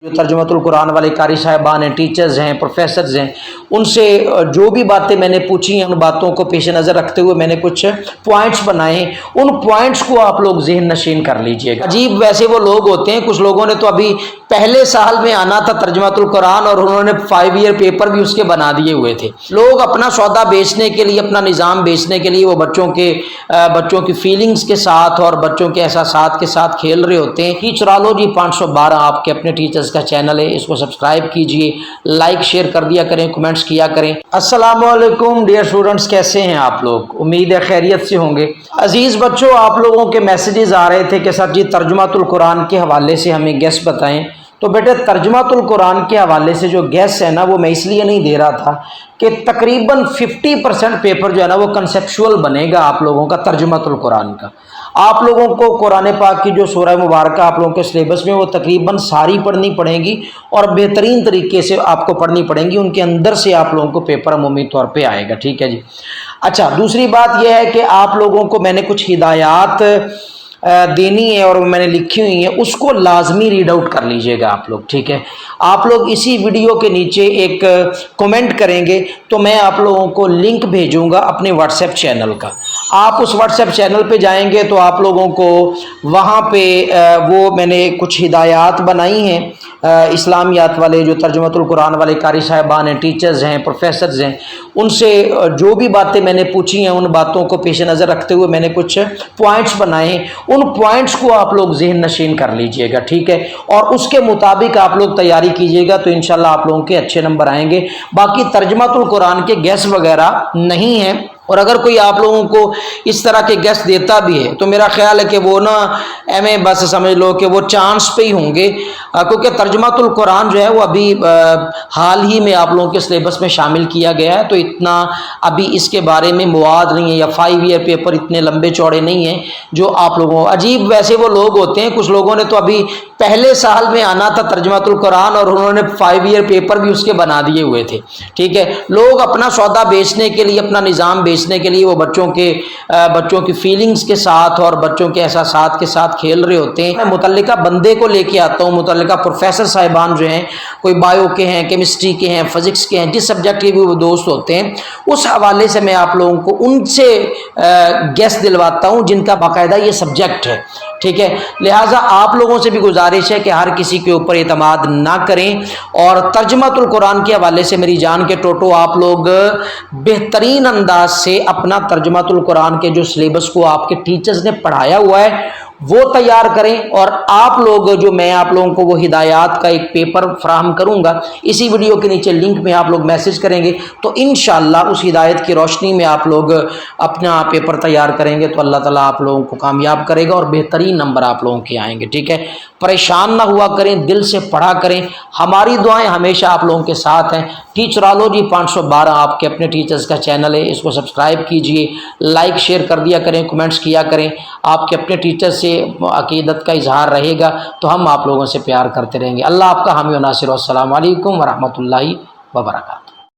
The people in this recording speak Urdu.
جو ترجمۃ القرآن والے قاری صاحبان ہیں، ٹیچرز ہیں، پروفیسرز ہیں، ان سے جو بھی باتیں میں نے پوچھی ہیں ان باتوں کو پیش نظر رکھتے ہوئے میں نے کچھ پوائنٹس بنائے ہیں، ان پوائنٹس کو آپ لوگ ذہن نشین کر لیجئے گا۔ عجیب ویسے وہ لوگ ہوتے ہیں، کچھ لوگوں نے تو ابھی پہلے سال میں آنا تھا ترجمۃ القرآن اور انہوں نے 5 ایئر پیپر بھی اس کے بنا دیے ہوئے تھے۔ لوگ اپنا سودا بیچنے کے لیے، اپنا نظام بیچنے کے لیے وہ بچوں کی فیلنگز کے ساتھ اور بچوں کے احساسات کے ساتھ کھیل رہے ہوتے ہیں۔ ٹیچرالوجی 512 آپ کے اپنے ٹیچرز کا چینل ہے، اس کو سبسکرائب کیجئے، لائک شیئر کر دیا کریں، کمنٹس کیا کریں۔ السلام علیکم ڈیئر اسٹوڈنٹس، کیسے ہیں آپ لوگ؟ امید ہے خیریت سے ہوں گے۔ عزیز بچوں، آپ لوگوں کے میسیجز آ رہے تھے کہ سر جی ترجمۃ القرآن کے حوالے سے ہمیں گیس بتائیں، تو بیٹے ترجمۃ القرآن کے حوالے سے جو گیس ہے نا وہ میں اس لیے نہیں دے رہا تھا کہ تقریباً 50% پیپر جو ہے نا وہ کنسیپچول بنے گا آپ لوگوں کا ترجمۃ القرآن کا۔ آپ لوگوں کو قرآن پاک کی جو سورہ مبارکہ آپ لوگوں کے سلیبس میں وہ تقریباً ساری پڑھنی پڑیں گی اور بہترین طریقے سے آپ کو پڑھنی پڑیں گی، ان کے اندر سے آپ لوگوں کو پیپر عمومی طور پہ آئے گا، ٹھیک ہے جی۔ اچھا، دوسری بات یہ ہے کہ آپ لوگوں کو میں نے کچھ ہدایات دینی ہے اور میں نے لکھی ہوئی ہیں، اس کو لازمی ریڈ آؤٹ کر لیجئے گا آپ لوگ، ٹھیک ہے۔ آپ لوگ اسی ویڈیو کے نیچے ایک کمنٹ کریں گے تو میں آپ لوگوں کو لنک بھیجوں گا اپنے واٹس ایپ چینل کا۔ آپ اس واٹس ایپ چینل پہ جائیں گے تو آپ لوگوں کو وہاں پہ وہ میں نے کچھ ہدایات بنائی ہیں اسلامیات والے، جو ترجمۃ القرآن والے قاری صاحبان ہیں، ٹیچرز ہیں، پروفیسرز ہیں، ان سے جو بھی باتیں میں نے پوچھی ہیں ان باتوں کو پیش نظر رکھتے ہوئے میں نے کچھ پوائنٹس بنائے ہیں، ان پوائنٹس کو آپ لوگ ذہن نشین کر لیجئے گا، ٹھیک ہے، اور اس کے مطابق آپ لوگ تیاری کیجئے گا تو انشاءاللہ آپ لوگوں کے اچھے نمبر آئیں گے۔ باقی ترجمۃ القرآن کے گیس وغیرہ نہیں ہیں، اور اگر کوئی آپ لوگوں کو اس طرح کے گیس دیتا بھی ہے تو میرا خیال ہے کہ وہ نا بس سمجھ لو کہ وہ چانس پہ ہی ہوں گے، کیونکہ ترجمۃ القرآن جو ہے وہ ابھی حال ہی میں آپ لوگوں کے سلیبس میں شامل کیا گیا ہے، تو اتنا ابھی اس کے بارے میں مواد نہیں ہے، یا 5 ایئر پیپر اتنے لمبے چوڑے نہیں ہیں جو آپ لوگوں۔ عجیب ویسے وہ لوگ ہوتے ہیں، کچھ لوگوں نے تو ابھی پہلے سال میں آنا تھا ترجمۃ القرآن اور انہوں نے 5 ایئر پیپر بھی اس کے بنا دیے ہوئے تھے، ٹھیک ہے۔ لوگ اپنا سودا بیچنے کے لیے، اپنا نظام بیچنے کے لیے وہ بچوں کی فیلنگز کے ساتھ اور بچوں کے احساسات کے ساتھ کھیل رہے ہوتے ہیں۔ میں متعلقہ بندے کو لے کے آتا ہوں، متعلقہ پروفیسر صاحبان جو ہیں، کوئی بایو کے ہیں، کیمسٹری کے ہیں، فزکس کے ہیں، جس سبجیکٹ کے بھی وہ دوست ہوتے ہیں، اس حوالے سے میں آپ لوگوں کو ان سے گیس دلواتا ہوں جن کا باقاعدہ یہ سبجیکٹ ہے، ٹھیک ہے۔ لہٰذا آپ لوگوں سے بھی گزارش ہے کہ ہر کسی کے اوپر اعتماد نہ کریں، اور ترجمۃ القرآن کے حوالے سے میری جان کے ٹوٹو آپ لوگ بہترین انداز سے اپنا ترجمۃ القرآن کے جو سلیبس کو آپ کے ٹیچرز نے پڑھایا ہوا ہے وہ تیار کریں، اور آپ لوگ جو میں آپ لوگوں کو وہ ہدایات کا ایک پیپر فراہم کروں گا، اسی ویڈیو کے نیچے لنک میں آپ لوگ میسج کریں گے تو انشاءاللہ اس ہدایت کی روشنی میں آپ لوگ اپنا پیپر تیار کریں گے تو اللہ تعالیٰ آپ لوگوں کو کامیاب کرے گا اور بہترین نمبر آپ لوگوں کے آئیں گے، ٹھیک ہے۔ پریشان نہ ہوا کریں، دل سے پڑھا کریں، ہماری دعائیں ہمیشہ آپ لوگوں کے ساتھ ہیں۔ ٹیچرالوجی 512 آپ کے اپنے ٹیچرز کا چینل ہے، اس کو سبسکرائب کیجئے، لائک شیئر کر دیا کریں، کمنٹس کیا کریں۔ آپ کے اپنے ٹیچر سے عقیدت کا اظہار رہے گا تو ہم آپ لوگوں سے پیار کرتے رہیں گے۔ اللہ آپ کا حامی و ناصر۔ السلام علیکم ورحمۃ اللہ وبرکاتہ۔